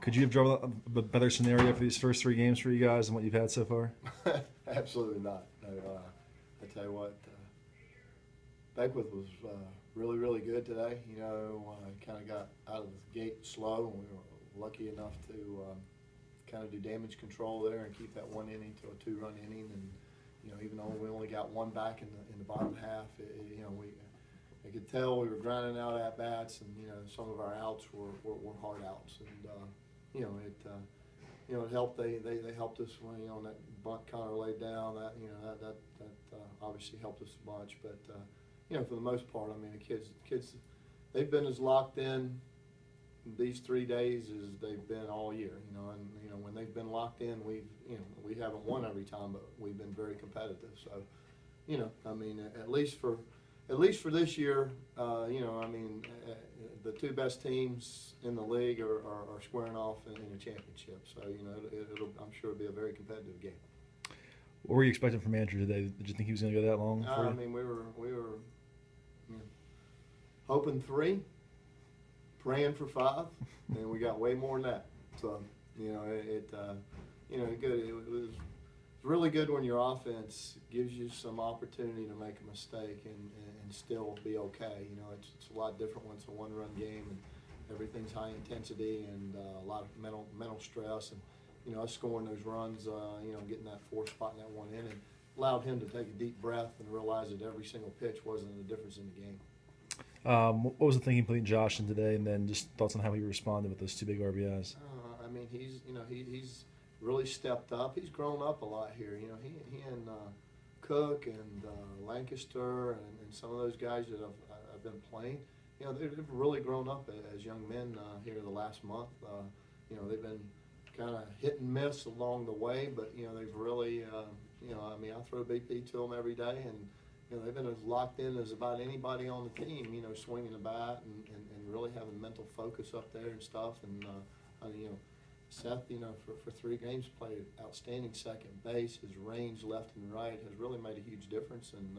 Could you have drawn a better scenario for these first 3 games for you guys than what you've had so far? Absolutely not. No, I tell you what, Beckwith was really, really good today. You know, kind of got out of the gate slow, and we were lucky enough to kind of do damage control there and keep that 1 inning to a 2-run inning. And you know, even though we only got 1 back in the bottom half, you know, I could tell we were grinding out at bats, and you know, some of our outs were hard outs, and you know, it helped. They helped us when, you know, that bunt Connor laid down. That, you know, that obviously helped us a bunch. But you know, for the most part, I mean, the kids, they've been as locked in these 3 days as they've been all year. You know, and you know, when they've been locked in, we haven't won every time, but we've been very competitive. So, you know, I mean, at least for this year, you know, I mean, the 2 best teams in the league are squaring off in a championship. So, you know, I'm sure it'll be a very competitive game. What were you expecting from Andrew today? Did you think he was going to go that long? I mean, we were you know, hoping 3, praying for 5, and we got way more than that. So, you know, you know, good. It was really good when your offense gives you some opportunity to make a mistake and still be okay. You know, it's a lot different when it's a 1-run game and everything's high intensity and a lot of mental stress. And you know, us scoring those runs, you know, getting that 4th spot in that 1 inning allowed him to take a deep breath and realize that every single pitch wasn't a difference in the game. What was the thinking putting Josh in today, and then just thoughts on how he responded with those 2 big RBIs? I mean, he's really stepped up. He's grown up a lot here. You know, he and Cook and Lancaster and some of those guys that have been playing, you know, they've really grown up as young men here the last month. You know, they've been kind of hit and miss along the way, but you know, they've really, you know, I mean, I throw BP to them every day, and you know, they've been as locked in as about anybody on the team. You know, swinging the bat and really having mental focus up there and stuff. And you know, Seth, you know, for 3 games played outstanding second base. His range left and right has really made a huge difference. And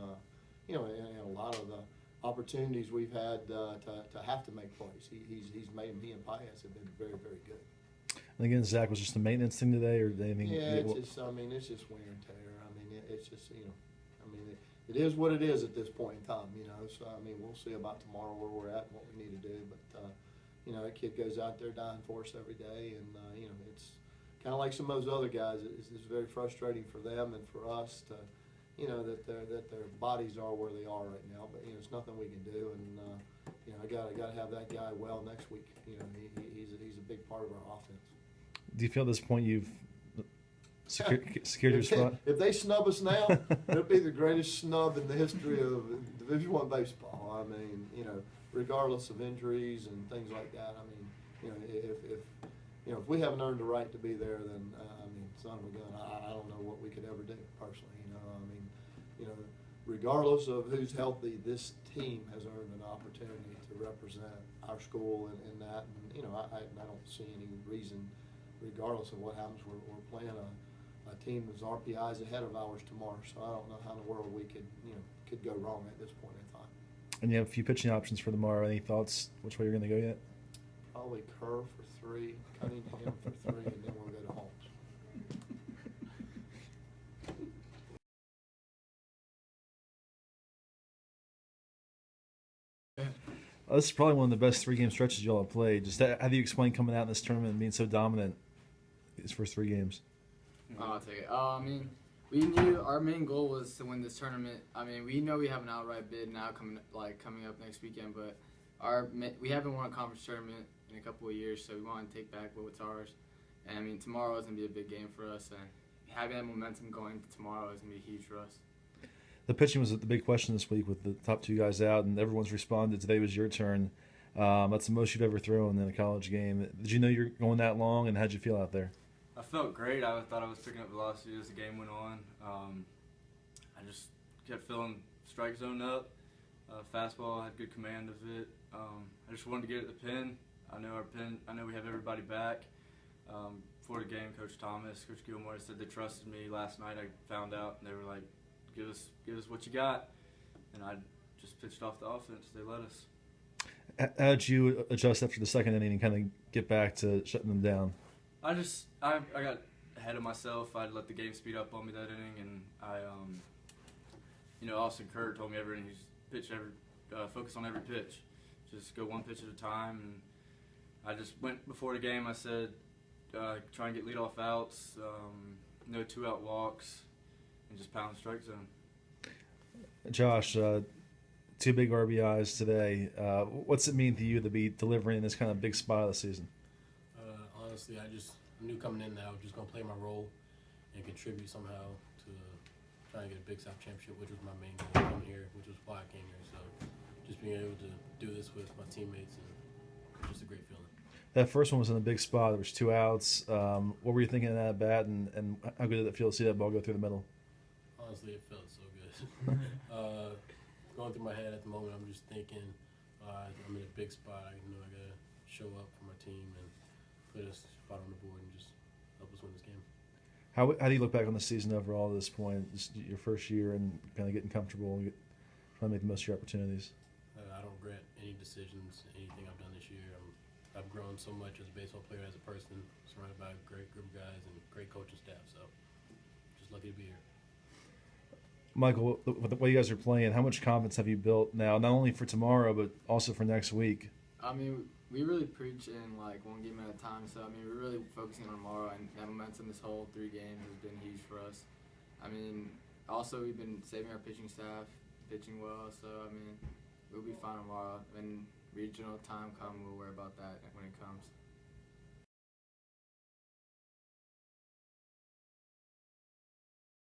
you know, and a lot of the opportunities we've had to have to make plays, he's made them. He and Pius have been very, very good. And again, Zach, was just a maintenance thing today, or anything? Yeah, it's just, I mean, it's just wear and tear. I mean, it's just, you know, I mean, it is what it is at this point in time, you know. So, I mean, we'll see about tomorrow where we're at and what we need to do. But, you know, that kid goes out there dying for us every day. And, you know, it's kind of like some of those other guys. It's very frustrating for them and for us to, you know, that their bodies are where they are right now. But, you know, it's nothing we can do. And, you know, I got to have that guy well next week. You know, he's a big part of our offense. Do you feel at this point you've secured your spot? If they snub us now, it'll be the greatest snub in the history of Division I baseball. I mean, you know, regardless of injuries and things like that. I mean, you know, if we haven't earned the right to be there, then I mean, son of a gun, I don't know what we could ever do personally. You know, I mean, you know, regardless of who's healthy, this team has earned an opportunity to represent our school in that. And you know, I don't see any reason, regardless of what happens, we're playing a team that's RPIs ahead of ours tomorrow. So I don't know how in the world we could go wrong at this point in time. And you have a few pitching options for tomorrow. Any thoughts which way you're going to go yet? Probably Kerr for 3, Cunningham for 3, and then we'll go to Holmes. This is probably one of the best 3-game stretches you all have played. Just how do you explain coming out in this tournament and being so dominant these first 3 games? I'll take it. I mean, we knew our main goal was to win this tournament. I mean, we know we have an outright bid now coming up next weekend, but we haven't won a conference tournament in a couple of years, so we want to take back what's ours. And I mean, tomorrow is going to be a big game for us, and having that momentum going to tomorrow is going to be huge for us. The pitching was the big question this week with the top 2 guys out, and everyone's responded. Today was your turn. That's the most you've ever thrown in a college game. Did you know you were going that long, and how'd you feel out there? I felt great. I thought I was picking up velocity as the game went on. I just kept filling strike zone up. Fastball, I had good command of it. I just wanted to get at the pin. I know we have everybody back. Before the game, Coach Thomas, Coach Gilmore said they trusted me. Last night I found out, and they were like, give us what you got. And I just pitched off the offense. They let us. How did you adjust after the second inning and kind of get back to shutting them down? I got ahead of myself. I let the game speed up on me that inning, and Austin Kerr told me every inning, he's focus on every pitch, just go one pitch at a time. And I just went before the game. I said, try and get leadoff outs, no 2-out walks, and just pound the strike zone. Josh, 2 big RBIs today. What's it mean to you to be delivering in this kind of big spot of the season? Honestly, I knew coming in that I was just going to play my role and contribute somehow to trying to get a Big South championship, which was my main goal coming here, which was why I came here. So just being able to do this with my teammates and just a great feeling. That first one was in a big spot. There was 2 outs. What were you thinking of that bat, and how good did it feel to see that ball go through the middle? Honestly, it felt so good. Going through my head at the moment, I'm just thinking I'm in a big spot. I got to show up for my team and put a spot on the board and just help us win this game. How do you look back on the season overall at this point? Just your first year and kind of getting comfortable and trying to make the most of your opportunities. I don't regret any decisions, anything I've done this year. I've grown so much as a baseball player, as a person, surrounded by a great group of guys and great coaching staff. So just lucky to be here. Michael, with the way you guys are playing, how much confidence have you built now, not only for tomorrow, but also for next week? I mean, we really preach in like one game at a time. So, I mean, we're really focusing on tomorrow, and that momentum this whole 3 games has been huge for us. I mean, also we've been saving our pitching staff, pitching well. So, I mean, we'll be fine tomorrow. When regional time comes, we'll worry about that when it comes.